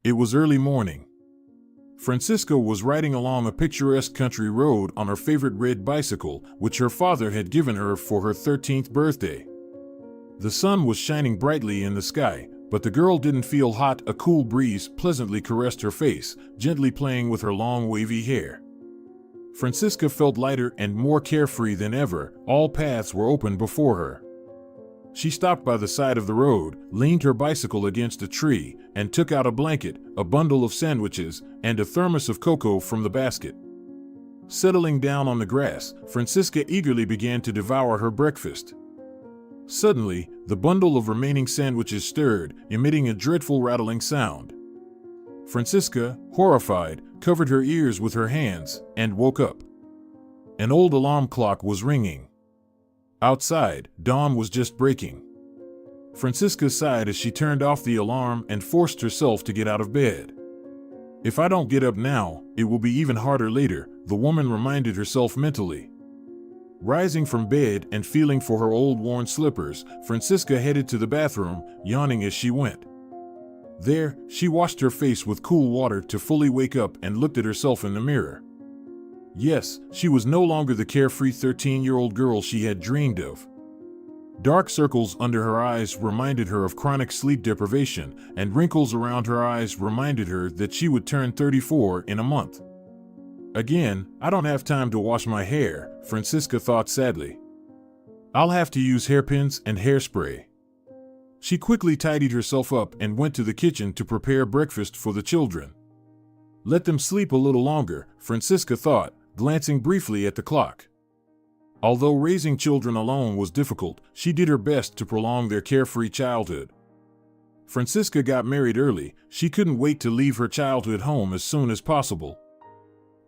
It was early morning. Francisca was riding along a picturesque country road on her favorite red bicycle, which her father had given her for her 13th birthday. The sun was shining brightly in the sky, but the girl didn't feel hot. A cool breeze pleasantly caressed her face, gently playing with her long wavy hair. Francisca felt lighter and more carefree than ever. All paths were open before her. She stopped by the side of the road, leaned her bicycle against a tree, and took out a blanket, a bundle of sandwiches, and a thermos of cocoa from the basket. Settling down on the grass, Francisca eagerly began to devour her breakfast. Suddenly, the bundle of remaining sandwiches stirred, emitting a dreadful rattling sound. Francisca, horrified, covered her ears with her hands and woke up. An old alarm clock was ringing. Outside, dawn was just breaking. Francisca sighed as she turned off the alarm and forced herself to get out of bed. If I don't get up now, it will be even harder later, the woman reminded herself mentally. Rising from bed and feeling for her old worn slippers, Francisca headed to the bathroom, yawning as she went. There, she washed her face with cool water to fully wake up and looked at herself in the mirror. Yes, she was no longer the carefree 13-year-old girl she had dreamed of. Dark circles under her eyes reminded her of chronic sleep deprivation, and wrinkles around her eyes reminded her that she would turn 34 in a month. Again, I don't have time to wash my hair, Francisca thought sadly. I'll have to use hairpins and hairspray. She quickly tidied herself up and went to the kitchen to prepare breakfast for the children. Let them sleep a little longer, Francisca thought, glancing briefly at the clock. Although raising children alone was difficult, she did her best to prolong their carefree childhood. Francisca got married early. She couldn't wait to leave her childhood home as soon as possible.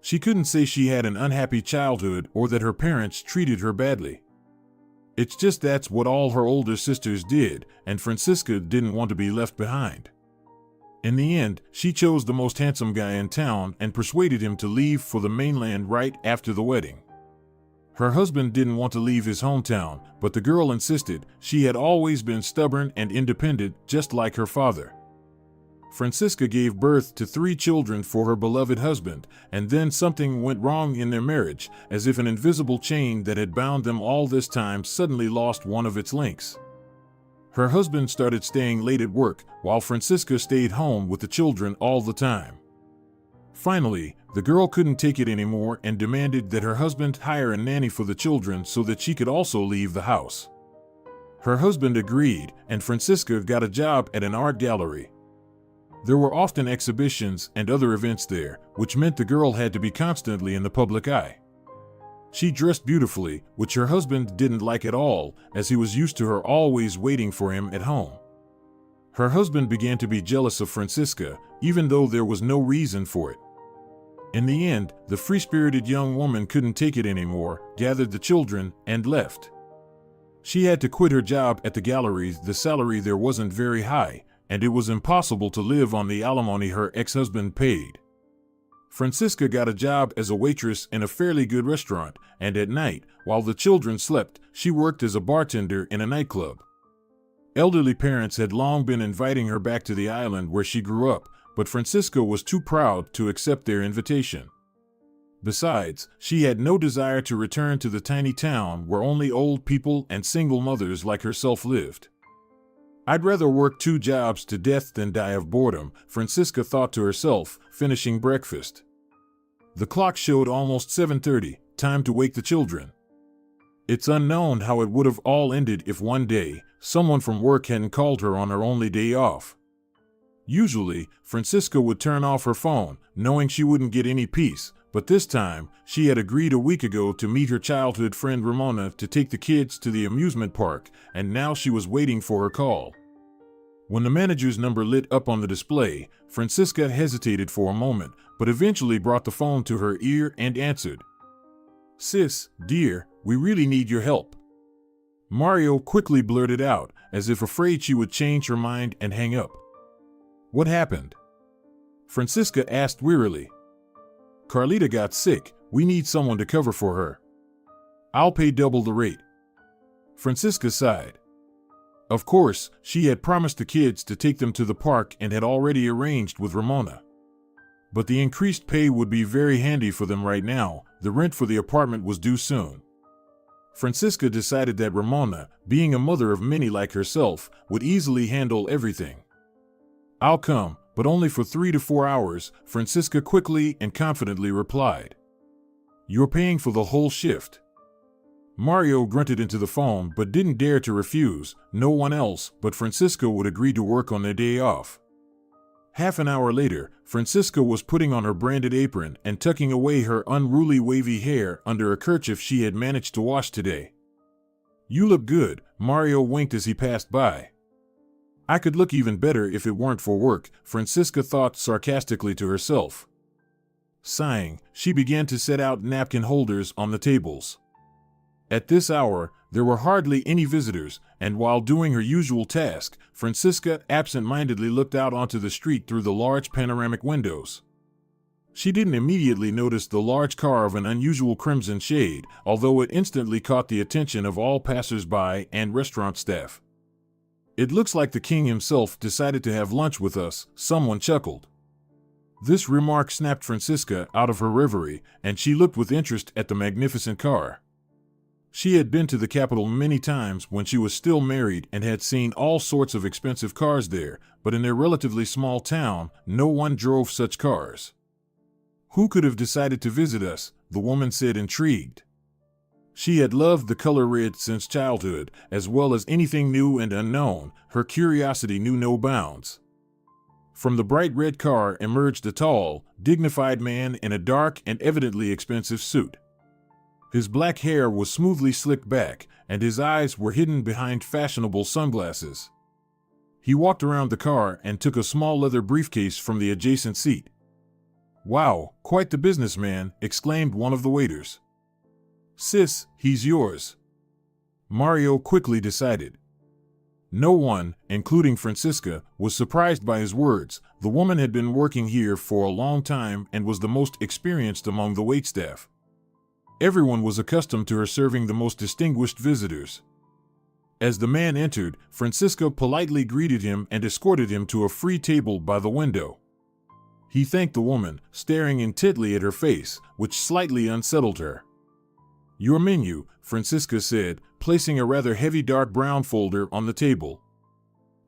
She couldn't say she had an unhappy childhood or that her parents treated her badly. It's just that's what all her older sisters did, and Francisca didn't want to be left behind. In the end, she chose the most handsome guy in town and persuaded him to leave for the mainland right after the wedding. Her husband didn't want to leave his hometown, but the girl insisted. She had always been stubborn and independent, just like her father. Francisca gave birth to 3 children for her beloved husband, and then something went wrong in their marriage, as if an invisible chain that had bound them all this time suddenly lost one of its links. Her husband started staying late at work, while Francisca stayed home with the children all the time. Finally, the girl couldn't take it anymore and demanded that her husband hire a nanny for the children so that she could also leave the house. Her husband agreed, and Francisca got a job at an art gallery. There were often exhibitions and other events there, which meant the girl had to be constantly in the public eye. She dressed beautifully, which her husband didn't like at all, as he was used to her always waiting for him at home. Her husband began to be jealous of Francisca, even though there was no reason for it. In the end, the free-spirited young woman couldn't take it anymore, gathered the children, and left. She had to quit her job at the gallery. The salary there wasn't very high, and it was impossible to live on the alimony her ex-husband paid. Francisca got a job as a waitress in a fairly good restaurant, and at night, while the children slept, she worked as a bartender in a nightclub. Elderly parents had long been inviting her back to the island where she grew up, but Francisca was too proud to accept their invitation. Besides, she had no desire to return to the tiny town where only old people and single mothers like herself lived. I'd rather work 2 jobs to death than die of boredom, Francisca thought to herself, finishing breakfast. The clock showed almost 7:30, time to wake the children. It's unknown how it would have all ended if one day, someone from work hadn't called her on her only day off. Usually, Francisca would turn off her phone, knowing she wouldn't get any peace, but this time, she had agreed a week ago to meet her childhood friend Ramona to take the kids to the amusement park, and now she was waiting for her call. When the manager's number lit up on the display, Francisca hesitated for a moment, but eventually brought the phone to her ear and answered. "Sis, dear, we really need your help." Mario quickly blurted out, as if afraid she would change her mind and hang up. "What happened?" Francisca asked wearily. "Carlita got sick. We need someone to cover for her. I'll pay double the rate." Francisca sighed. Of course, she had promised the kids to take them to the park and had already arranged with Ramona. But the increased pay would be very handy for them right now. The rent for the apartment was due soon. Francisca decided that Ramona, being a mother of many like herself, would easily handle everything. "I'll come, but only for 3 to 4 hours," Francisca quickly and confidently replied. "You're paying for the whole shift." Mario grunted into the phone but didn't dare to refuse. No one else but Francisca would agree to work on their day off. Half an hour later, Francisca was putting on her branded apron and tucking away her unruly wavy hair under a kerchief she had managed to wash today. "You look good," Mario winked as he passed by. "I could look even better if it weren't for work," Francisca thought sarcastically to herself. Sighing, she began to set out napkin holders on the tables. At this hour, there were hardly any visitors, and while doing her usual task, Francisca absent-mindedly looked out onto the street through the large panoramic windows. She didn't immediately notice the large car of an unusual crimson shade, although it instantly caught the attention of all passers-by and restaurant staff. "It looks like the king himself decided to have lunch with us," someone chuckled. This remark snapped Francisca out of her reverie, and she looked with interest at the magnificent car. She had been to the capital many times when she was still married and had seen all sorts of expensive cars there, but in their relatively small town, no one drove such cars. "Who could have decided to visit us?" the woman said, intrigued. She had loved the color red since childhood, as well as anything new and unknown. Her curiosity knew no bounds. From the bright red car emerged a tall, dignified man in a dark and evidently expensive suit. His black hair was smoothly slicked back, and his eyes were hidden behind fashionable sunglasses. He walked around the car and took a small leather briefcase from the adjacent seat. "Wow, quite the businessman," exclaimed one of the waiters. "Sis, he's yours," Mario quickly decided. No one, including Francisca, was surprised by his words. The woman had been working here for a long time and was the most experienced among the waitstaff. Everyone was accustomed to her serving the most distinguished visitors. As the man entered, Francisca politely greeted him and escorted him to a free table by the window. He thanked the woman, staring intently at her face, which slightly unsettled her. "Your menu," Francisca said, placing a rather heavy dark brown folder on the table.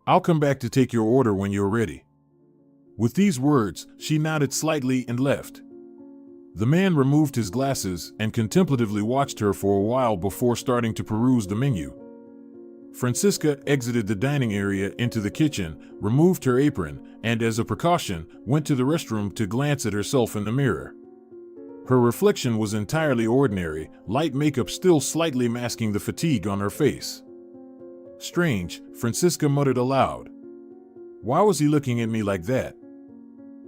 "I'll come back to take your order when you're ready." With these words, she nodded slightly and left. The man removed his glasses and contemplatively watched her for a while before starting to peruse the menu. Francisca exited the dining area into the kitchen, removed her apron, and as a precaution, went to the restroom to glance at herself in the mirror. Her reflection was entirely ordinary, light makeup still slightly masking the fatigue on her face. "Strange," Francisca muttered aloud. "Why was he looking at me like that?"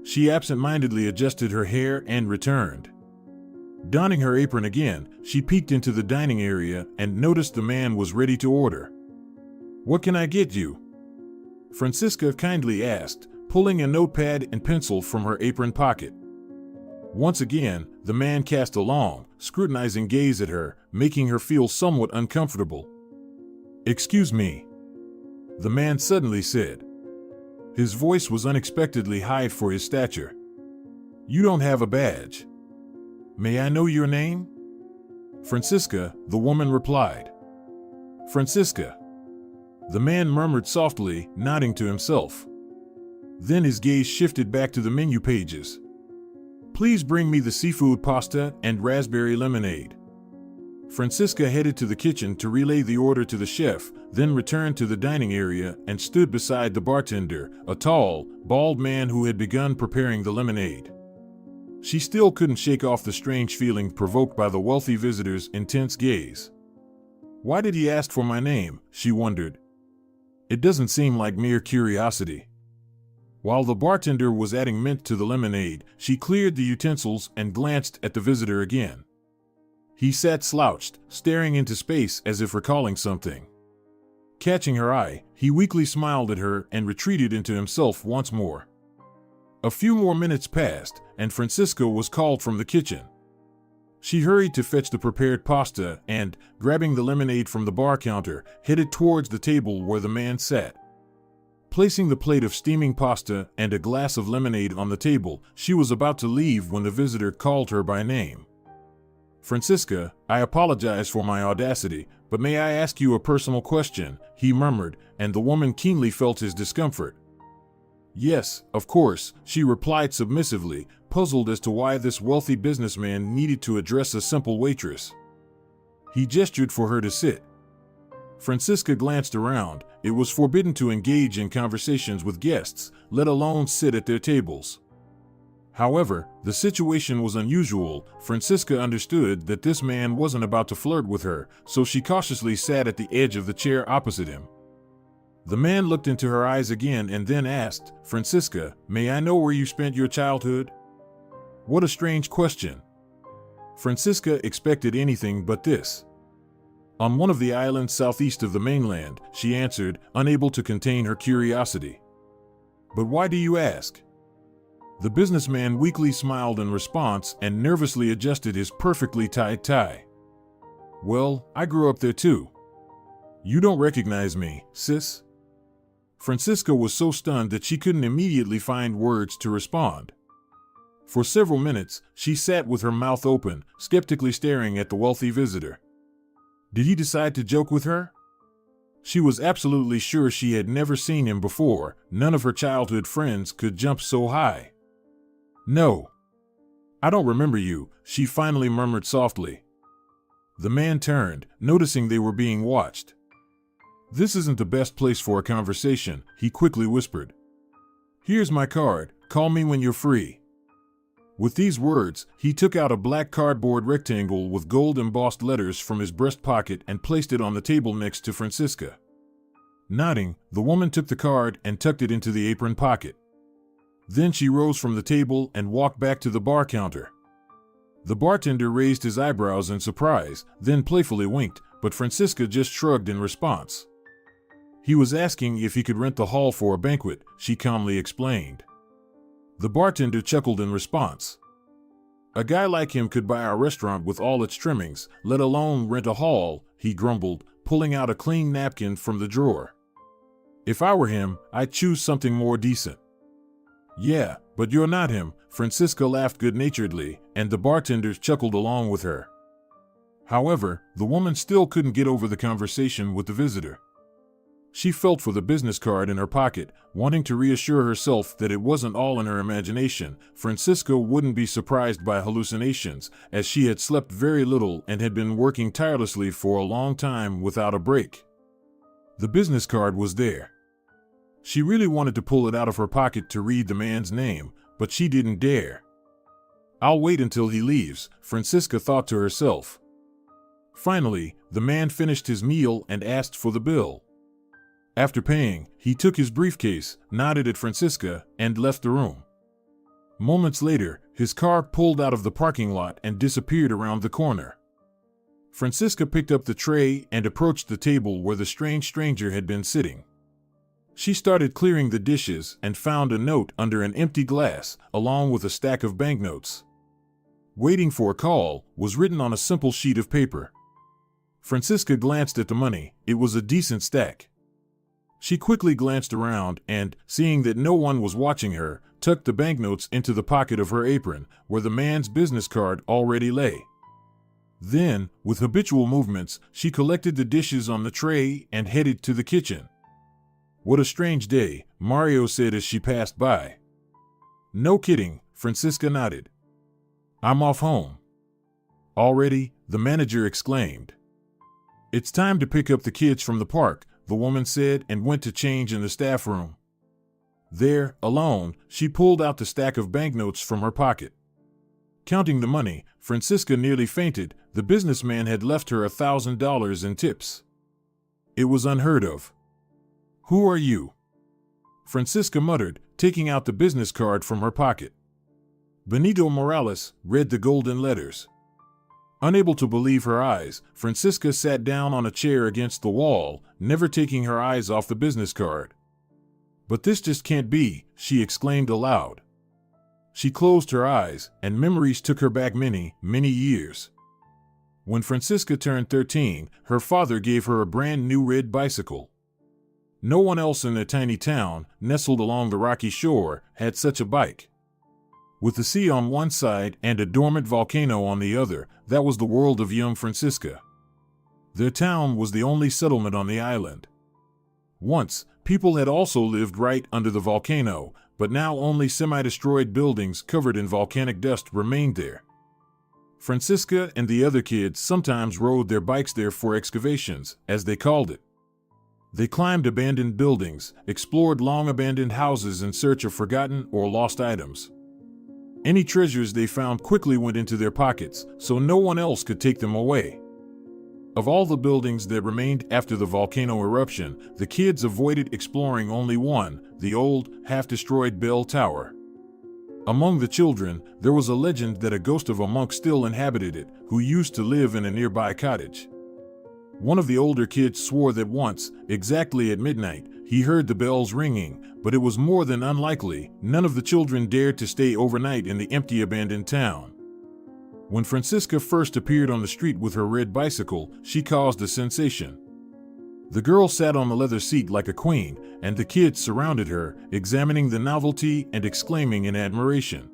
She absent-mindedly adjusted her hair and returned. Donning her apron again, she peeked into the dining area and noticed the man was ready to order. "What can I get you?" Francisca kindly asked, pulling a notepad and pencil from her apron pocket. Once again, the man cast a long, scrutinizing gaze at her, making her feel somewhat uncomfortable. "Excuse me," the man suddenly said. His voice was unexpectedly high for his stature. "You don't have a badge. May I know your name?" "Francisca," the woman replied. "Francisca." The man murmured softly, nodding to himself. Then his gaze shifted back to the menu pages. "Please bring me the seafood pasta and raspberry lemonade." Francisca headed to the kitchen to relay the order to the chef, then returned to the dining area and stood beside the bartender, a tall, bald man who had begun preparing the lemonade. She still couldn't shake off the strange feeling provoked by the wealthy visitor's intense gaze. "Why did he ask for my name?" she wondered. "It doesn't seem like mere curiosity." While the bartender was adding mint to the lemonade, she cleared the utensils and glanced at the visitor again. He sat slouched, staring into space as if recalling something. Catching her eye, he weakly smiled at her and retreated into himself once more. A few more minutes passed, and Francisca was called from the kitchen. She hurried to fetch the prepared pasta and, grabbing the lemonade from the bar counter, headed towards the table where the man sat. Placing the plate of steaming pasta and a glass of lemonade on the table, she was about to leave when the visitor called her by name. "Francisca, I apologize for my audacity, but may I ask you a personal question?" he murmured, and the woman keenly felt his discomfort. "Yes, of course," she replied submissively, puzzled as to why this wealthy businessman needed to address a simple waitress. He gestured for her to sit. Francisca glanced around. It was forbidden to engage in conversations with guests, let alone sit at their tables. However, the situation was unusual. Francisca understood that this man wasn't about to flirt with her, so she cautiously sat at the edge of the chair opposite him. The man looked into her eyes again and then asked, "Francisca, may I know where you spent your childhood?" What a strange question. Francisca expected anything but this. "On one of the islands southeast of the mainland," she answered, unable to contain her curiosity. "But why do you ask?" The businessman weakly smiled in response and nervously adjusted his perfectly tied tie. "Well, I grew up there too." "You don't recognize me, sis?" Francisca was so stunned that she couldn't immediately find words to respond. For several minutes, she sat with her mouth open, skeptically staring at the wealthy visitor. Did he decide to joke with her? She was absolutely sure she had never seen him before. None of her childhood friends could jump so high. "No. I don't remember you," she finally murmured softly. The man turned, noticing they were being watched. "This isn't the best place for a conversation," he quickly whispered. "Here's my card. Call me when you're free." With these words, he took out a black cardboard rectangle with gold-embossed letters from his breast pocket and placed it on the table next to Francisca. Nodding, the woman took the card and tucked it into the apron pocket. Then she rose from the table and walked back to the bar counter. The bartender raised his eyebrows in surprise, then playfully winked, but Francisca just shrugged in response. "He was asking if he could rent the hall for a banquet," she calmly explained. The bartender chuckled in response. "A guy like him could buy our restaurant with all its trimmings, let alone rent a hall," he grumbled, pulling out a clean napkin from the drawer. "If I were him, I'd choose something more decent." "Yeah, but you're not him," Francisca laughed good-naturedly, and the bartenders chuckled along with her. However, the woman still couldn't get over the conversation with the visitor. She felt for the business card in her pocket, wanting to reassure herself that it wasn't all in her imagination. Francisca wouldn't be surprised by hallucinations, as she had slept very little and had been working tirelessly for a long time without a break. The business card was there. She really wanted to pull it out of her pocket to read the man's name, but she didn't dare. "I'll wait until he leaves," Francisca thought to herself. Finally, the man finished his meal and asked for the bill. After paying, he took his briefcase, nodded at Francisca, and left the room. Moments later, his car pulled out of the parking lot and disappeared around the corner. Francisca picked up the tray and approached the table where the strange stranger had been sitting. She started clearing the dishes and found a note under an empty glass, along with a stack of banknotes. "Waiting for a call" was written on a simple sheet of paper. Francisca glanced at the money. It was a decent stack. She quickly glanced around and, seeing that no one was watching her, tucked the banknotes into the pocket of her apron, where the man's business card already lay. Then, with habitual movements, she collected the dishes on the tray and headed to the kitchen. "What a strange day," Mario said as she passed by. "No kidding," Francisca nodded. "I'm off home." "Already?" the manager exclaimed. "It's time to pick up the kids from the park," the woman said, and went to change in the staff room. There, alone, she pulled out the stack of banknotes from her pocket. Counting the money, Francisca nearly fainted. The businessman had left her $1,000 in tips. It was unheard of. "Who are you?" Francisca muttered, taking out the business card from her pocket. "Benito Morales," read the golden letters. Unable to believe her eyes, Francisca sat down on a chair against the wall, never taking her eyes off the business card. "But this just can't be," she exclaimed aloud. She closed her eyes, and memories took her back many, many years. When Francisca turned 13, her father gave her a brand new red bicycle. No one else in the tiny town, nestled along the rocky shore, had such a bike. With the sea on one side and a dormant volcano on the other, that was the world of young Francisca. Their town was the only settlement on the island. Once, people had also lived right under the volcano, but now only semi-destroyed buildings covered in volcanic dust remained there. Francisca and the other kids sometimes rode their bikes there for excavations, as they called it. They climbed abandoned buildings, explored long-abandoned houses in search of forgotten or lost items. Any treasures they found quickly went into their pockets, so no one else could take them away. Of all the buildings that remained after the volcano eruption, the kids avoided exploring only one, the old, half-destroyed bell tower. Among the children, there was a legend that a ghost of a monk still inhabited it, who used to live in a nearby cottage. One of the older kids swore that once, exactly at midnight, he heard the bells ringing, but it was more than unlikely. None of the children dared to stay overnight in the empty abandoned town. When Francisca first appeared on the street with her red bicycle, she caused a sensation. The girl sat on the leather seat like a queen, and the kids surrounded her, examining the novelty and exclaiming in admiration.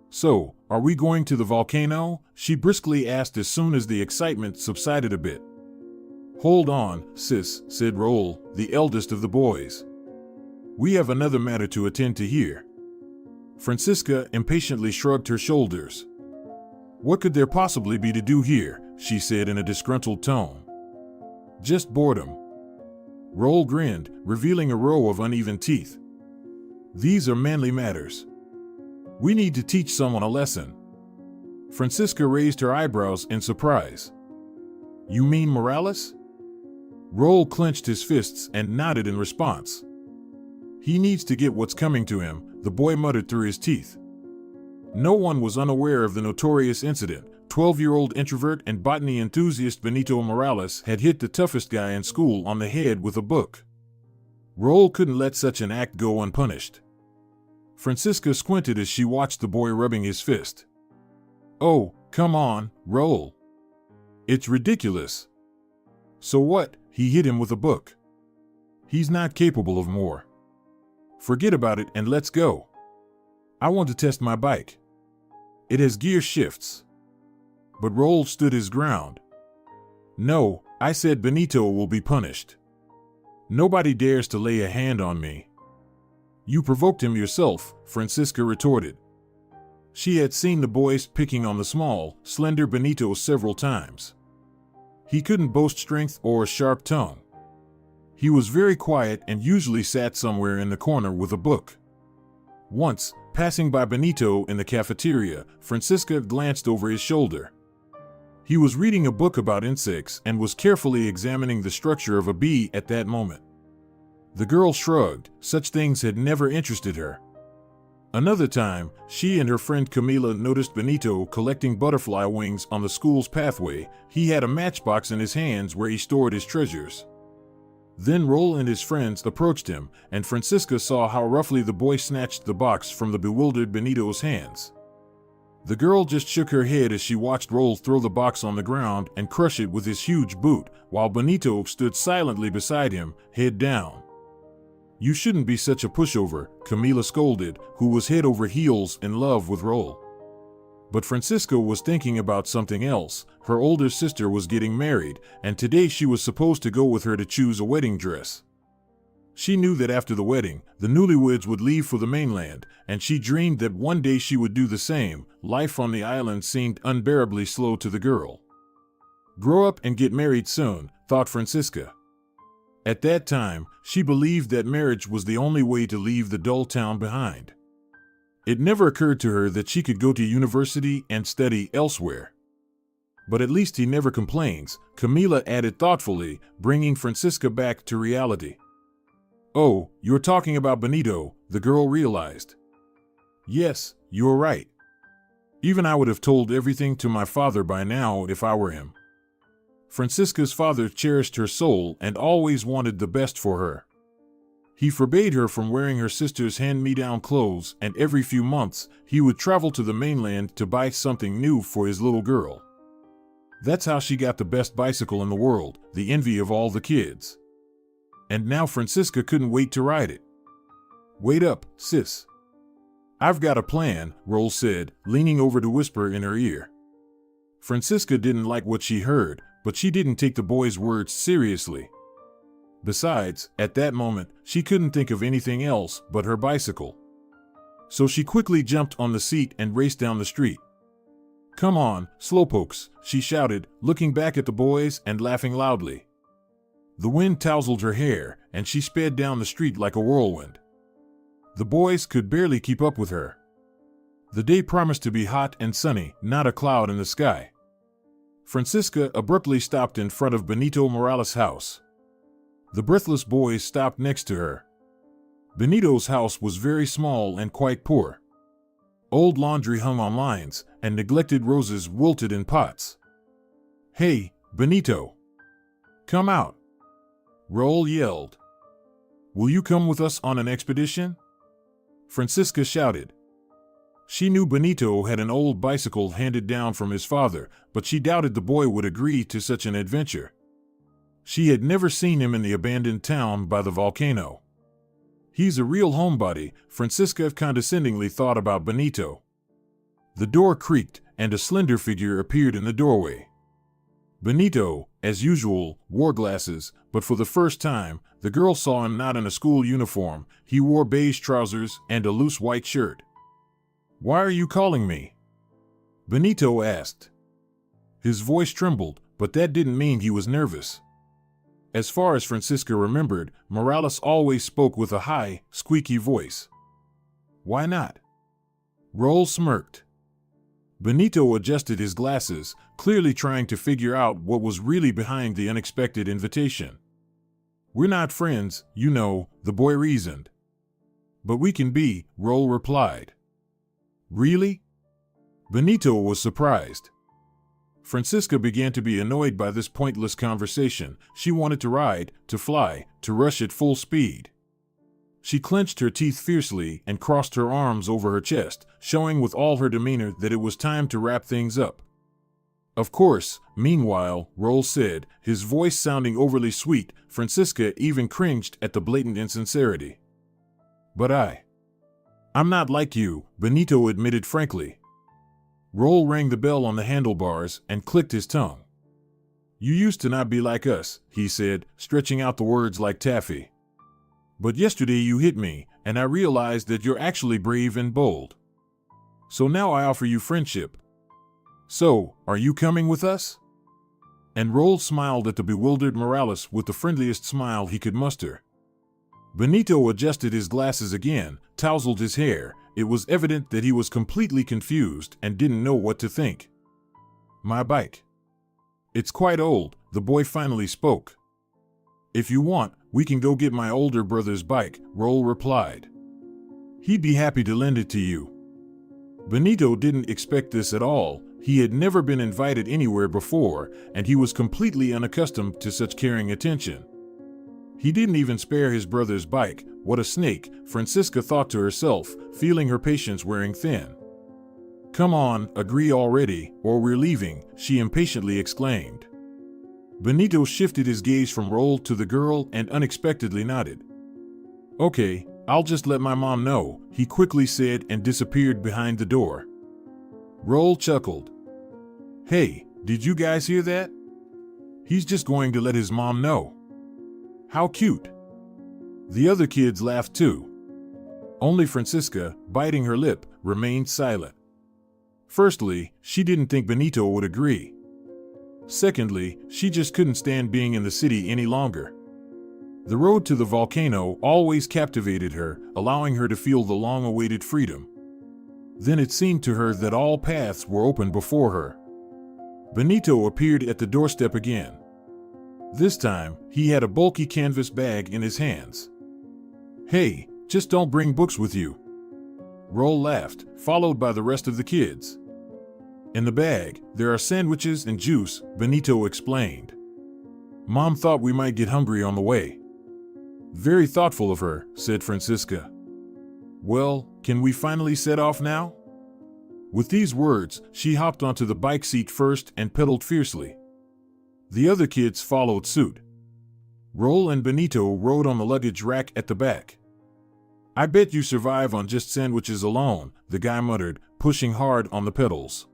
"So, are we going to the volcano?" she briskly asked as soon as the excitement subsided a bit. "Hold on, sis," said Raoul, the eldest of the boys. "We have another matter to attend to here." Francisca impatiently shrugged her shoulders. "What could there possibly be to do here?" she said in a disgruntled tone. "Just boredom." Raoul grinned, revealing a row of uneven teeth. "These are manly matters. We need to teach someone a lesson." Francisca raised her eyebrows in surprise. "You mean Morales?" Raoul clenched his fists and nodded in response. "He needs to get what's coming to him," the boy muttered through his teeth. No one was unaware of the notorious incident. 12-year-old introvert and botany enthusiast Benito Morales had hit the toughest guy in school on the head with a book. Raoul couldn't let such an act go unpunished. Francisca squinted as she watched the boy rubbing his fist. "Oh, come on, Raoul. It's ridiculous." "So what? He hit him with a book. He's not capable of more. Forget about it and let's go. I want to test my bike. It has gear shifts." But Raoul stood his ground. "No, I said Benito will be punished. Nobody dares to lay a hand on me." "You provoked him yourself," Francisca retorted. She had seen the boys picking on the small, slender Benito several times. He couldn't boast strength or a sharp tongue. He was very quiet and usually sat somewhere in the corner with a book. Once, passing by Benito in the cafeteria, Francisca glanced over his shoulder. He was reading a book about insects and was carefully examining the structure of a bee at that moment. The girl shrugged. Such things had never interested her. Another time, she and her friend Camila noticed Benito collecting butterfly wings on the school's pathway. He had a matchbox in his hands where he stored his treasures. Then Raoul and his friends approached him, and Francisca saw how roughly the boy snatched the box from the bewildered Benito's hands. The girl just shook her head as she watched Raoul throw the box on the ground and crush it with his huge boot, while Benito stood silently beside him, head down. "You shouldn't be such a pushover," Camila scolded, who was head over heels in love with Raoul. But Francisca was thinking about something else. Her older sister was getting married, and today she was supposed to go with her to choose a wedding dress. She knew that after the wedding, the newlyweds would leave for the mainland, and she dreamed that one day she would do the same. Life on the island seemed unbearably slow to the girl. Grow up and get married soon, thought Francisca. At that time, she believed that marriage was the only way to leave the dull town behind. It never occurred to her that she could go to university and study elsewhere. "But at least he never complains," Camila added thoughtfully, bringing Francisca back to reality. "Oh, you're talking about Benito," the girl realized. "Yes, you're right. Even I would have told everything to my father by now if I were him." Francisca's father cherished her soul and always wanted the best for her. He forbade her from wearing her sister's hand-me-down clothes, and every few months, he would travel to the mainland to buy something new for his little girl. That's how she got the best bicycle in the world, the envy of all the kids. And now Francisca couldn't wait to ride it. "Wait up, sis. I've got a plan," Roll said, leaning over to whisper in her ear. Francisca didn't like what she heard, but she didn't take the boy's words seriously. Besides, at that moment, she couldn't think of anything else but her bicycle. So she quickly jumped on the seat and raced down the street. "Come on, slowpokes," she shouted, looking back at the boys and laughing loudly. The wind tousled her hair, and she sped down the street like a whirlwind. The boys could barely keep up with her. The day promised to be hot and sunny, not a cloud in the sky. Francisca abruptly stopped in front of Benito Morales' house. The breathless boys stopped next to her. Benito's house was very small and quite poor. Old laundry hung on lines, and neglected roses wilted in pots. "Hey, Benito! Come out!" Raul yelled. "Will you come with us on an expedition?" Francisca shouted. She knew Benito had an old bicycle handed down from his father, but she doubted the boy would agree to such an adventure. She had never seen him in the abandoned town by the volcano. "He's a real homebody," Francisca condescendingly thought about Benito. The door creaked, and a slender figure appeared in the doorway. Benito, as usual, wore glasses, but for the first time, the girl saw him not in a school uniform. He wore beige trousers and a loose white shirt. "Why are you calling me?" Benito asked. His voice trembled, but that didn't mean he was nervous. As far as Francisca remembered, Morales always spoke with a high, squeaky voice. "Why not?" Raul smirked. Benito adjusted his glasses, clearly trying to figure out what was really behind the unexpected invitation. "We're not friends, you know," the boy reasoned. "But we can be," Raul replied. "Really?" Benito was surprised. Francisca began to be annoyed by this pointless conversation. She wanted to ride, to fly, to rush at full speed. She clenched her teeth fiercely and crossed her arms over her chest, showing with all her demeanor that it was time to wrap things up. "Of course," meanwhile, Raul said, his voice sounding overly sweet. Francisca even cringed at the blatant insincerity. "But I'm not like you," Benito admitted frankly. Raul rang the bell on the handlebars and clicked his tongue. "You used to not be like us," he said, stretching out the words like taffy. "But yesterday you hit me, and I realized that you're actually brave and bold. So now I offer you friendship. So, are you coming with us?" And Raul smiled at the bewildered Morales with the friendliest smile he could muster. Benito adjusted his glasses again, tousled his hair. It was evident that he was completely confused and didn't know what to think. "My bike. It's quite old," the boy finally spoke. "If you want, we can go get my older brother's bike," Raul replied. "He'd be happy to lend it to you." Benito didn't expect this at all. He had never been invited anywhere before, and he was completely unaccustomed to such caring attention. He didn't even spare his brother's bike. What a snake, Francisca thought to herself, feeling her patience wearing thin. "Come on, agree already, or we're leaving," she impatiently exclaimed. Benito shifted his gaze from Raul to the girl and unexpectedly nodded. "Okay, I'll just let my mom know," he quickly said and disappeared behind the door. Raul chuckled. "Hey, did you guys hear that? He's just going to let his mom know. How cute." The other kids laughed too. Only Francisca, biting her lip, remained silent. Firstly, she didn't think Benito would agree. Secondly, she just couldn't stand being in the city any longer. The road to the volcano always captivated her, allowing her to feel the long-awaited freedom. Then it seemed to her that all paths were open before her. Benito appeared at the doorstep again. This time, he had a bulky canvas bag in his hands. "Hey, just don't bring books with you." Raul laughed, followed by the rest of the kids. "In the bag, there are sandwiches and juice," Benito explained. "Mom thought we might get hungry on the way." "Very thoughtful of her," said Francisca. "Well, can we finally set off now?" With these words, she hopped onto the bike seat first and pedaled fiercely. The other kids followed suit. Raul and Benito rode on the luggage rack at the back. "I bet you survive on just sandwiches alone," the guy muttered, pushing hard on the pedals.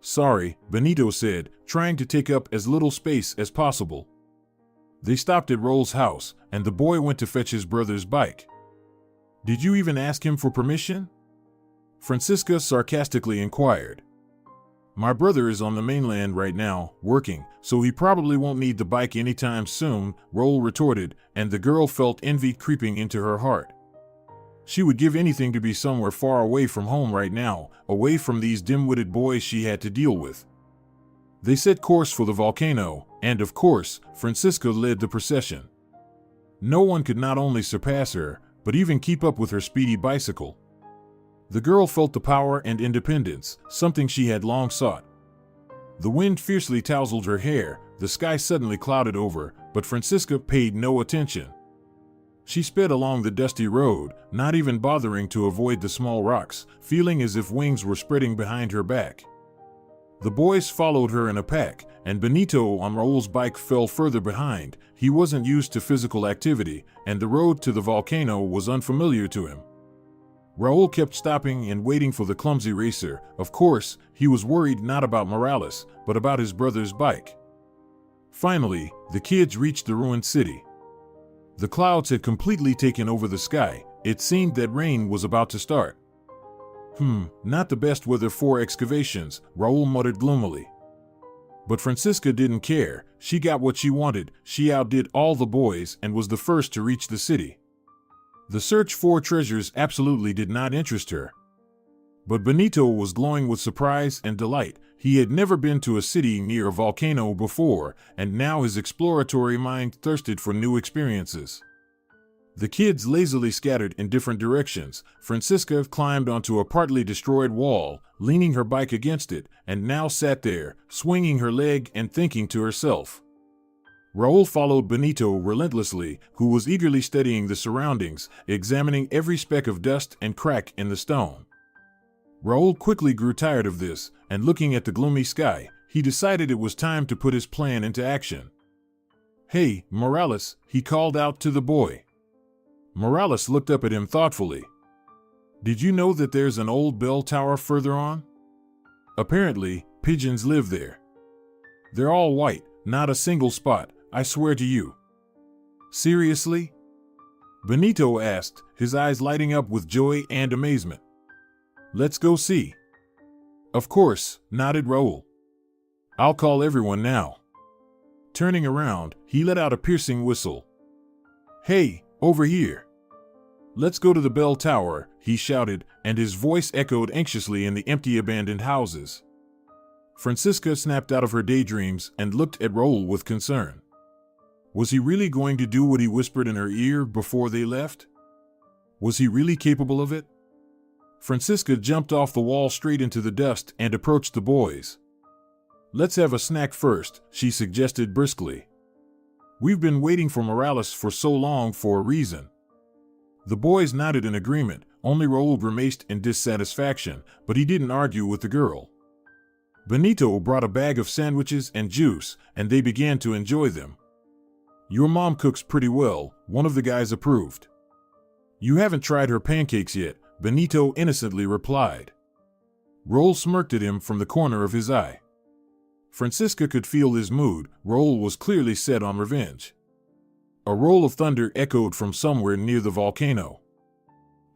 "Sorry," Benito said, trying to take up as little space as possible. They stopped at Raul's house, and the boy went to fetch his brother's bike. "Did you even ask him for permission?" Francisca sarcastically inquired. "My brother is on the mainland right now, working, so he probably won't need the bike anytime soon," Raul retorted, and the girl felt envy creeping into her heart. She would give anything to be somewhere far away from home right now, away from these dim-witted boys she had to deal with. They set course for the volcano, and of course, Francisca led the procession. No one could not only surpass her, but even keep up with her speedy bicycle. The girl felt the power and independence, something she had long sought. The wind fiercely tousled her hair, the sky suddenly clouded over, but Francisca paid no attention. She sped along the dusty road, not even bothering to avoid the small rocks, feeling as if wings were spreading behind her back. The boys followed her in a pack, and Benito on Raul's bike fell further behind. He wasn't used to physical activity, and the road to the volcano was unfamiliar to him. Raul kept stopping and waiting for the clumsy racer. Of course, he was worried not about Morales, but about his brother's bike. Finally, the kids reached the ruined city. The clouds had completely taken over the sky. It seemed that rain was about to start. Not the best weather for excavations, Raul muttered gloomily. But Francisca didn't care. She got what she wanted. She outdid all the boys and was the first to reach the city. The search for treasures absolutely did not interest her. But Benito was glowing with surprise and delight. He had never been to a city near a volcano before, and now his exploratory mind thirsted for new experiences. The kids lazily scattered in different directions. Francisca climbed onto a partly destroyed wall, leaning her bike against it, and now sat there, swinging her leg and thinking to herself. Raul followed Benito relentlessly, who was eagerly studying the surroundings, examining every speck of dust and crack in the stone. Raul quickly grew tired of this, and looking at the gloomy sky, he decided it was time to put his plan into action. "Hey, Morales," he called out to the boy. Morales looked up at him thoughtfully. "Did you know that there's an old bell tower further on? Apparently, pigeons live there. They're all white, not a single spot, I swear to you." "Seriously?" Benito asked, his eyes lighting up with joy and amazement. "Let's go see." "Of course," nodded Raul. "I'll call everyone now." Turning around, he let out a piercing whistle. "Hey, over here. Let's go to the bell tower," he shouted, and his voice echoed anxiously in the empty abandoned houses. Francisca snapped out of her daydreams and looked at Raul with concern. Was he really going to do what he whispered in her ear before they left? Was he really capable of it? Francisca jumped off the wall straight into the dust and approached the boys. "Let's have a snack first," she suggested briskly. "We've been waiting for Morales for so long for a reason." The boys nodded in agreement. Only Raul grimaced in dissatisfaction, but he didn't argue with the girl. Benito brought a bag of sandwiches and juice, and they began to enjoy them. "Your mom cooks pretty well," one of the guys approved. "You haven't tried her pancakes yet," Benito innocently replied. Raul smirked at him from the corner of his eye. Francisca could feel his mood. Raul was clearly set on revenge. A roll of thunder echoed from somewhere near the volcano.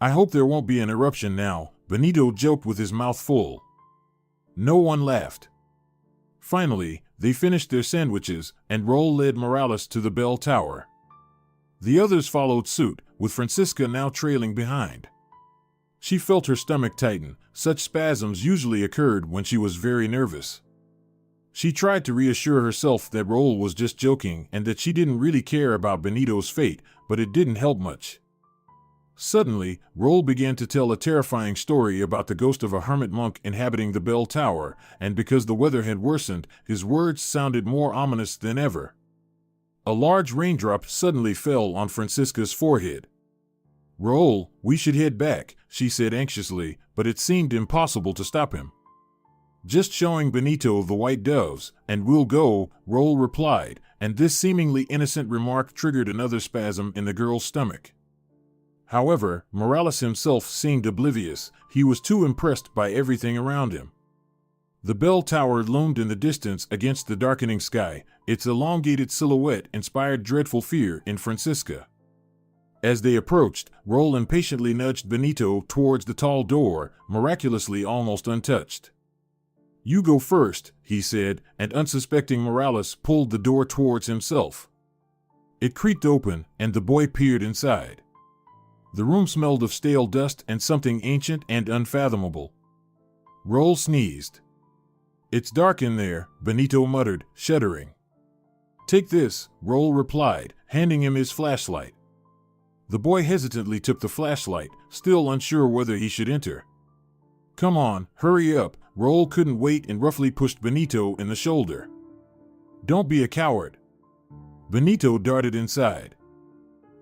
"I hope there won't be an eruption now," Benito joked with his mouth full. No one laughed. Finally, they finished their sandwiches, and Raul led Morales to the bell tower. The others followed suit, with Francisca now trailing behind. She felt her stomach tighten. Such spasms usually occurred when she was very nervous. She tried to reassure herself that Raul was just joking and that she didn't really care about Benito's fate, but it didn't help much. Suddenly, Raul began to tell a terrifying story about the ghost of a hermit monk inhabiting the bell tower, and because the weather had worsened, his words sounded more ominous than ever. A large raindrop suddenly fell on Francisca's forehead. "Raul, we should head back," she said anxiously, but it seemed impossible to stop him. "Just showing Benito the white doves, and we'll go," Roll replied, and this seemingly innocent remark triggered another spasm in the girl's stomach. However, Morales himself seemed oblivious. He was too impressed by everything around him. The bell tower loomed in the distance against the darkening sky. Its elongated silhouette inspired dreadful fear in Francisca. As they approached, Roll impatiently nudged Benito towards the tall door, miraculously almost untouched. "You go first," he said, and unsuspecting Morales pulled the door towards himself. It creaked open, and the boy peered inside. The room smelled of stale dust and something ancient and unfathomable. Roll sneezed. "It's dark in there," Benito muttered, shuddering. "Take this," Roll replied, handing him his flashlight. The boy hesitantly took the flashlight, still unsure whether he should enter. "Come on, hurry up," Roll couldn't wait and roughly pushed Benito in the shoulder. "Don't be a coward." Benito darted inside.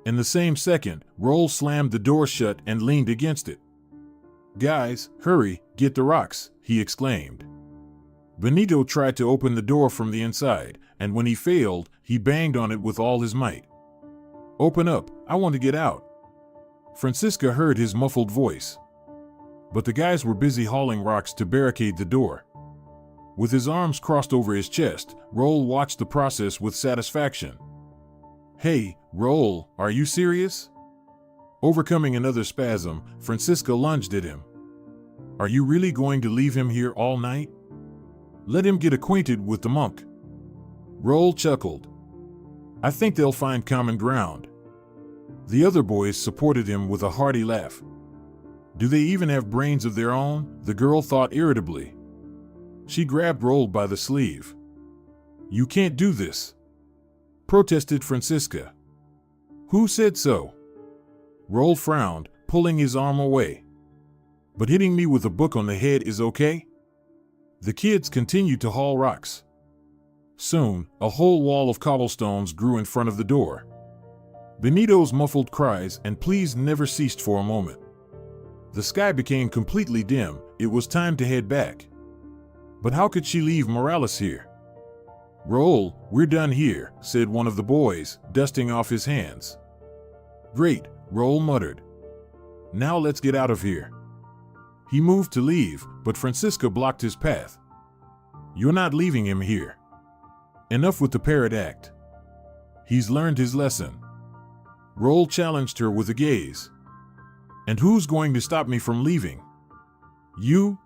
In the same second, Roll slammed the door shut and leaned against it. "Guys, hurry, get the rocks," he exclaimed. Benito tried to open the door from the inside, and when he failed, he banged on it with all his might. "Open up, I want to get out." Francisca heard his muffled voice. But the guys were busy hauling rocks to barricade the door. With his arms crossed over his chest, Roll watched the process with satisfaction. "Hey, Roll, are you serious?" Overcoming another spasm, Francisca lunged at him. "Are you really going to leave him here all night? Let him get acquainted with the monk." Roll chuckled. "I think they'll find common ground." The other boys supported him with a hearty laugh. "Do they even have brains of their own?" the girl thought irritably. She grabbed Roll by the sleeve. "You can't do this," protested Francisca. "Who said so?" Roll frowned, pulling his arm away. "But hitting me with a book on the head is okay?" The kids continued to haul rocks. Soon, a whole wall of cobblestones grew in front of the door. Benito's muffled cries and pleas never ceased for a moment. The sky became completely dim. It was time to head back. But how could she leave Morales here? "Roll, we're done here," said one of the boys, dusting off his hands. "Great," Roll muttered. "Now let's get out of here." He moved to leave, but Francisca blocked his path. "You're not leaving him here. Enough with the parrot act. He's learned his lesson." Roll challenged her with a gaze. "And who's going to stop me from leaving?" "You?"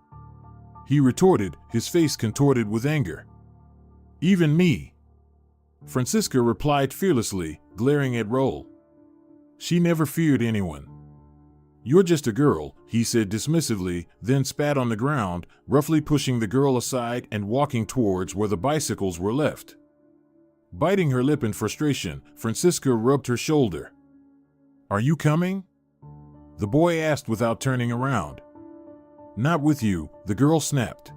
he retorted, his face contorted with anger. "Even me," Francisca replied fearlessly, glaring at Roll. She never feared anyone. "You're just a girl," he said dismissively, then spat on the ground, roughly pushing the girl aside and walking towards where the bicycles were left. Biting her lip in frustration, Francisca rubbed her shoulder. "Are you coming?" the boy asked without turning around. "Not with you," the girl snapped.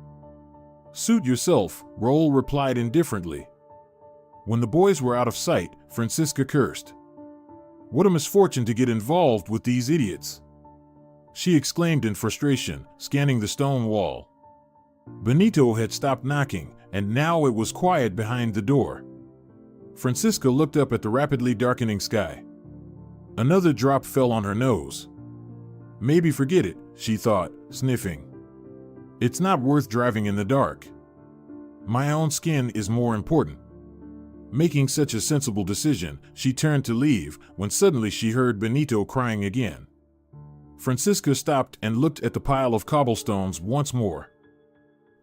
"Suit yourself," Roll replied indifferently. When the boys were out of sight, Francisca cursed. "What a misfortune to get involved with these idiots," she exclaimed in frustration, scanning the stone wall. Benito had stopped knocking, and now it was quiet behind the door. Francisca looked up at the rapidly darkening sky. Another drop fell on her nose. "Maybe forget it," she thought, sniffing. "It's not worth driving in the dark. My own skin is more important." Making such a sensible decision, she turned to leave when suddenly she heard Benito crying again. Francisca stopped and looked at the pile of cobblestones once more.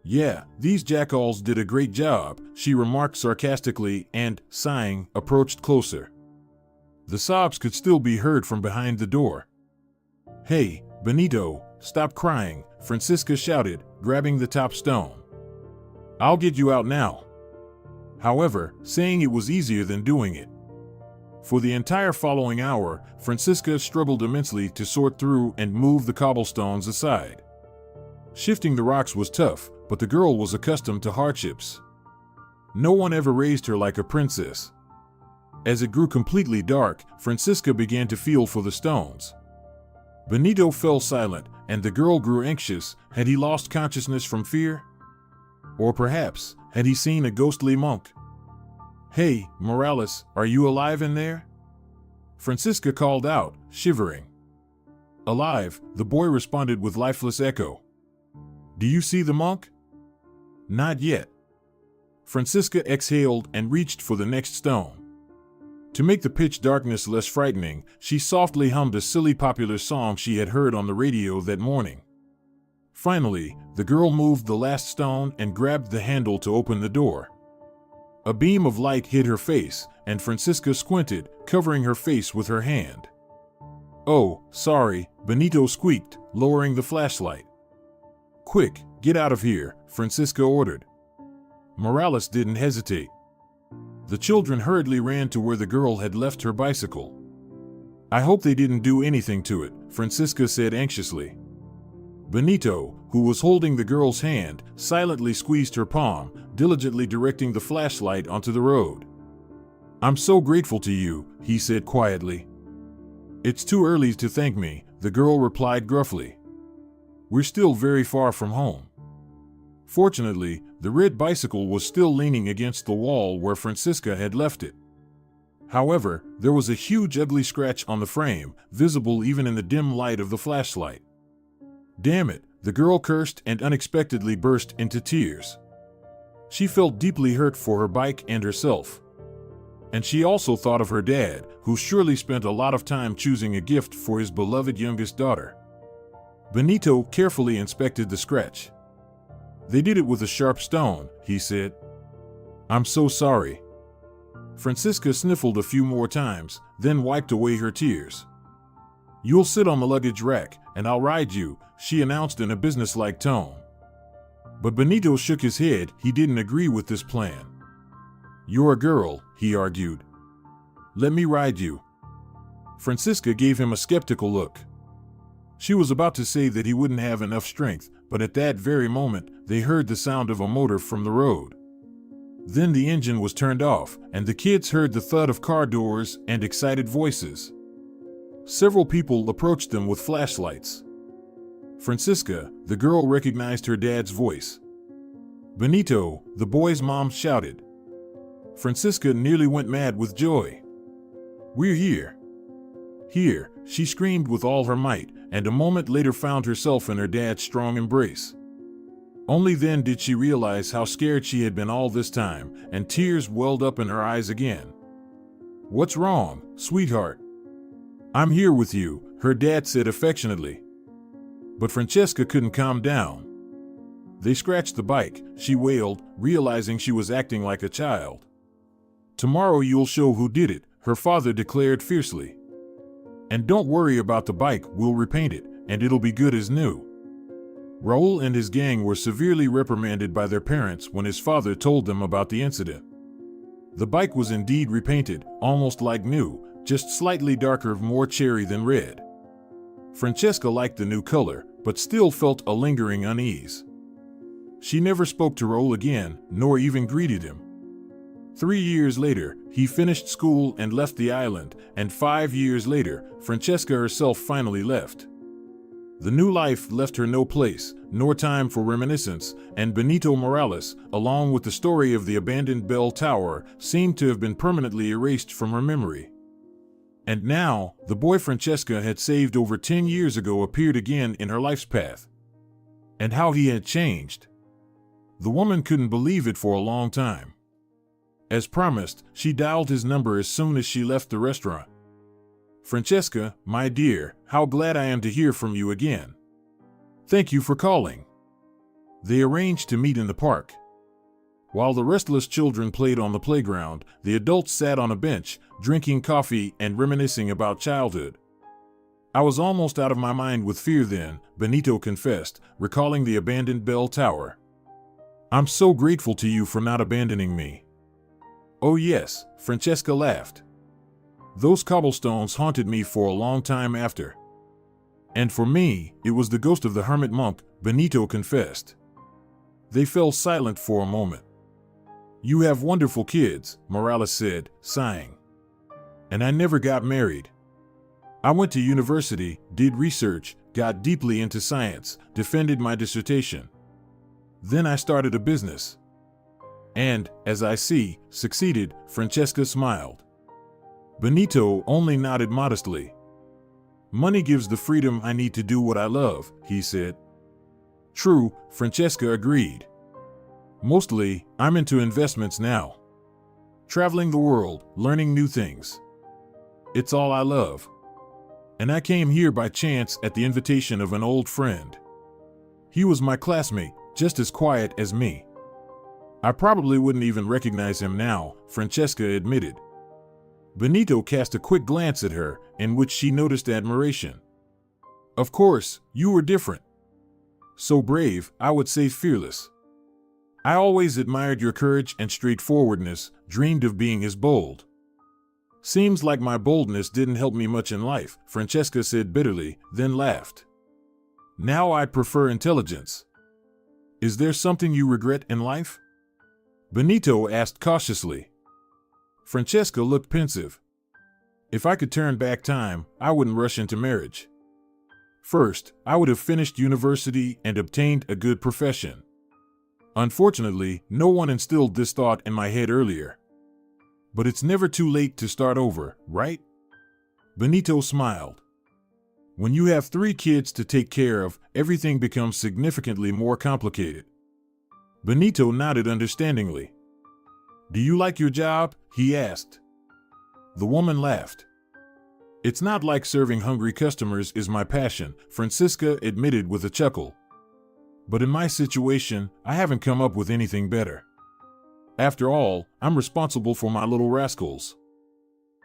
"Yeah, these jackals did a great job," she remarked sarcastically and, sighing, approached closer. The sobs could still be heard from behind the door. "Hey, Benito, stop crying," Francisca shouted, grabbing the top stone. "I'll get you out now." However, saying it was easier than doing it. For the entire following hour, Francisca struggled immensely to sort through and move the cobblestones aside. Shifting the rocks was tough, but the girl was accustomed to hardships. No one ever raised her like a princess. As it grew completely dark, Francisca began to feel for the stones. Benito fell silent, and the girl grew anxious. Had he lost consciousness from fear? Or perhaps, had he seen a ghostly monk? "Hey, Morales, are you alive in there?" Francisca called out, shivering. "Alive," the boy responded with lifeless echo. "Do you see the monk?" "Not yet." Francisca exhaled and reached for the next stone. To make the pitch darkness less frightening, she softly hummed a silly popular song she had heard on the radio that morning. Finally, the girl moved the last stone and grabbed the handle to open the door. A beam of light hit her face, and Francisca squinted, covering her face with her hand. "Oh, sorry," Benito squeaked, lowering the flashlight. "Quick, get out of here," Francisca ordered. Morales didn't hesitate. The children hurriedly ran to where the girl had left her bicycle. "I hope they didn't do anything to it," Francisca said anxiously. Benito, who was holding the girl's hand, silently squeezed her palm, diligently directing the flashlight onto the road. "I'm so grateful to you," he said quietly. "It's too early to thank me," the girl replied gruffly. "We're still very far from home." Fortunately, the red bicycle was still leaning against the wall where Francisca had left it. However, there was a huge ugly scratch on the frame, visible even in the dim light of the flashlight. "Damn it," the girl cursed and unexpectedly burst into tears. She felt deeply hurt for her bike and herself. And she also thought of her dad, who surely spent a lot of time choosing a gift for his beloved youngest daughter. Benito carefully inspected the scratch. "They did it with a sharp stone," he said. "I'm so sorry." Francisca sniffled a few more times, then wiped away her tears. "You'll sit on the luggage rack, and I'll ride you," she announced in a businesslike tone. But Benito shook his head. He didn't agree with this plan. "You're a girl," he argued. "Let me ride you." Francisca gave him a skeptical look. She was about to say that he wouldn't have enough strength, but at that very moment, they heard the sound of a motor from the road. Then the engine was turned off, and the kids heard the thud of car doors and excited voices. Several people approached them with flashlights. Francisca, the girl, recognized her dad's voice. "Benito," the boy's mom shouted. Francisca nearly went mad with joy. "We're here." "Here," she screamed with all her might, and a moment later found herself in her dad's strong embrace. Only then did she realize how scared she had been all this time, and tears welled up in her eyes again. "What's wrong, sweetheart?" "I'm here with you," her dad said affectionately. But Francesca couldn't calm down. "They scratched the bike," she wailed, realizing she was acting like a child. "Tomorrow you'll show who did it," her father declared fiercely. "And don't worry about the bike, we'll repaint it, and it'll be good as new." Raul and his gang were severely reprimanded by their parents when his father told them about the incident. The bike was indeed repainted, almost like new, just slightly darker, more cherry than red. Francesca liked the new color, but still felt a lingering unease. She never spoke to Raul again, nor even greeted him. 3 years later, he finished school and left the island, and 5 years later, Francesca herself finally left. The new life left her no place, nor time for reminiscence, and Benito Morales, along with the story of the abandoned bell tower, seemed to have been permanently erased from her memory. And now, the boy Francesca had saved over 10 years ago appeared again in her life's path. And how he had changed. The woman couldn't believe it for a long time. As promised, she dialed his number as soon as she left the restaurant. "Francesca, my dear, how glad I am to hear from you again. Thank you for calling." They arranged to meet in the park. While the restless children played on the playground, the adults sat on a bench, drinking coffee and reminiscing about childhood. "I was almost out of my mind with fear then," Benito confessed, recalling the abandoned bell tower. "I'm so grateful to you for not abandoning me." "Oh yes," Francesca laughed. "Those cobblestones haunted me for a long time after." "And for me, it was the ghost of the hermit monk," Benito confessed. They fell silent for a moment. "You have wonderful kids," Morales said, sighing. "And I never got married." I went to university, did research, got deeply into science, defended my dissertation. Then I started a business. And, as I see, succeeded, Francesca smiled. Benito only nodded modestly. Money gives the freedom I need to do what I love, he said. True, Francesca agreed. Mostly, I'm into investments now. Traveling the world, learning new things. It's all I love. And I came here by chance at the invitation of an old friend. He was my classmate, just as quiet as me. I probably wouldn't even recognize him now, Francesca admitted. Benito cast a quick glance at her, in which she noticed admiration. Of course, you were different. So brave, I would say fearless. I always admired your courage and straightforwardness, dreamed of being as bold. Seems like my boldness didn't help me much in life, Francesca said bitterly, then laughed. Now I prefer intelligence. Is there something you regret in life? Benito asked cautiously. Francesca looked pensive. If I could turn back time, I wouldn't rush into marriage. First, I would have finished university and obtained a good profession. Unfortunately, no one instilled this thought in my head earlier. But it's never too late to start over, right? Benito smiled. When you have 3 kids to take care of, everything becomes significantly more complicated. Benito nodded understandingly. Do you like your job? He asked. The woman laughed. It's not like serving hungry customers is my passion, Francisca admitted with a chuckle. But in my situation, I haven't come up with anything better. After all, I'm responsible for my little rascals.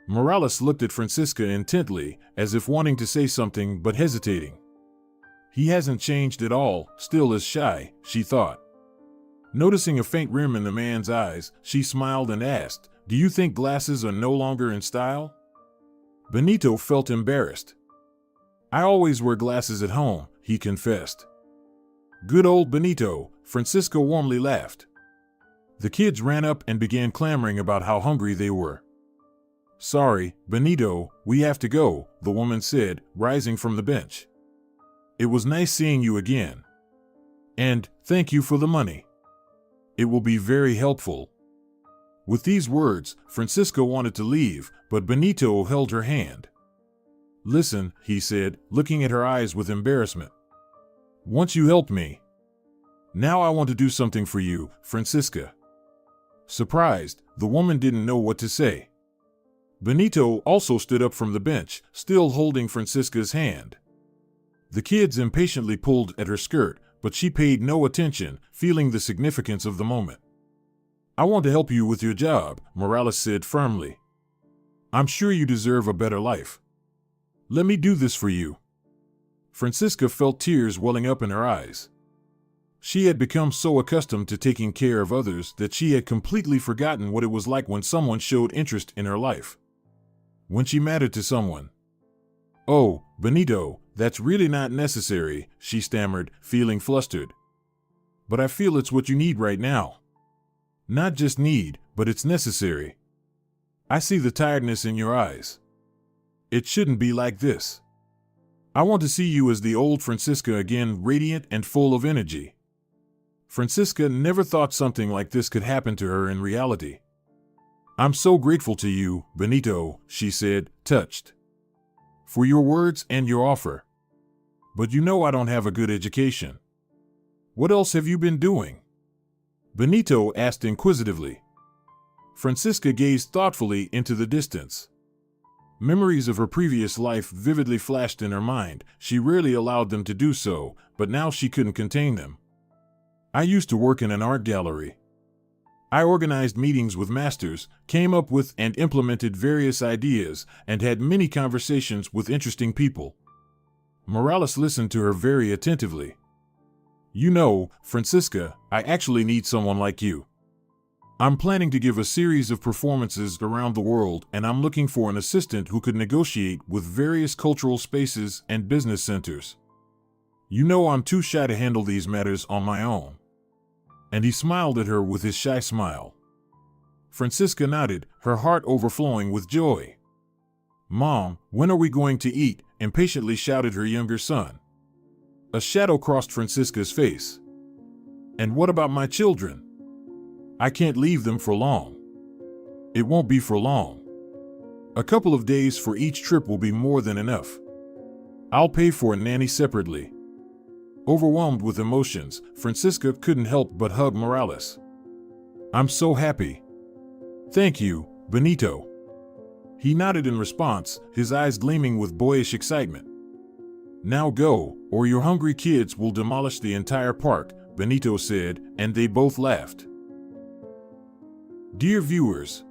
Morales looked at Francisca intently, as if wanting to say something but hesitating. He hasn't changed at all, still as shy, she thought. Noticing a faint rim in the man's eyes, she smiled and asked, Do you think glasses are no longer in style? Benito felt embarrassed. I always wear glasses at home, he confessed. Good old Benito, Francisca warmly laughed. The kids ran up and began clamoring about how hungry they were. Sorry, Benito, we have to go, the woman said, rising from the bench. It was nice seeing you again. And, thank you for the money. It will be very helpful. With these words, Francisca wanted to leave, but Benito held her hand. Listen, he said, looking at her eyes with embarrassment. Once you helped me. Now I want to do something for you, Francisca. Surprised, the woman didn't know what to say. Benito also stood up from the bench, still holding Francisca's hand. The kids impatiently pulled at her skirt, but she paid no attention, feeling the significance of the moment. I want to help you with your job, Morales said firmly. I'm sure you deserve a better life. Let me do this for you. Francisca felt tears welling up in her eyes. She had become so accustomed to taking care of others that she had completely forgotten what it was like when someone showed interest in her life. When she mattered to someone. Oh, Benito, that's really not necessary, she stammered, feeling flustered. But I feel it's what you need right now. Not just need, but it's necessary. I see the tiredness in your eyes. It shouldn't be like this. I want to see you as the old Francisca again, radiant and full of energy. Francisca never thought something like this could happen to her in reality. I'm so grateful to you, Benito, she said, touched. For your words and your offer. But you know I don't have a good education. What else have you been doing? Benito asked inquisitively. Francisca gazed thoughtfully into the distance. Memories of her previous life vividly flashed in her mind. She rarely allowed them to do so, but now she couldn't contain them. I used to work in an art gallery. I organized meetings with masters, came up with and implemented various ideas, and had many conversations with interesting people. Morales listened to her very attentively. You know, Francisca, I actually need someone like you. I'm planning to give a series of performances around the world, and I'm looking for an assistant who could negotiate with various cultural spaces and business centers. You know I'm too shy to handle these matters on my own. And he smiled at her with his shy smile. Francisca nodded, her heart overflowing with joy. "Mom, when are we going to eat?" impatiently shouted her younger son. A shadow crossed Francisca's face. "And what about my children? I can't leave them for long." "It won't be for long. A couple of days for each trip will be more than enough. I'll pay for a nanny separately." Overwhelmed with emotions, Francisca couldn't help but hug Morales. "I'm so happy." "Thank you, Benito." He nodded in response, his eyes gleaming with boyish excitement. "Now go, or your hungry kids will demolish the entire park," Benito said, and they both laughed. Dear viewers,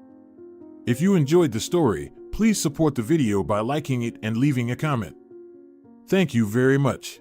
if you enjoyed the story, please support the video by liking it and leaving a comment. Thank you very much.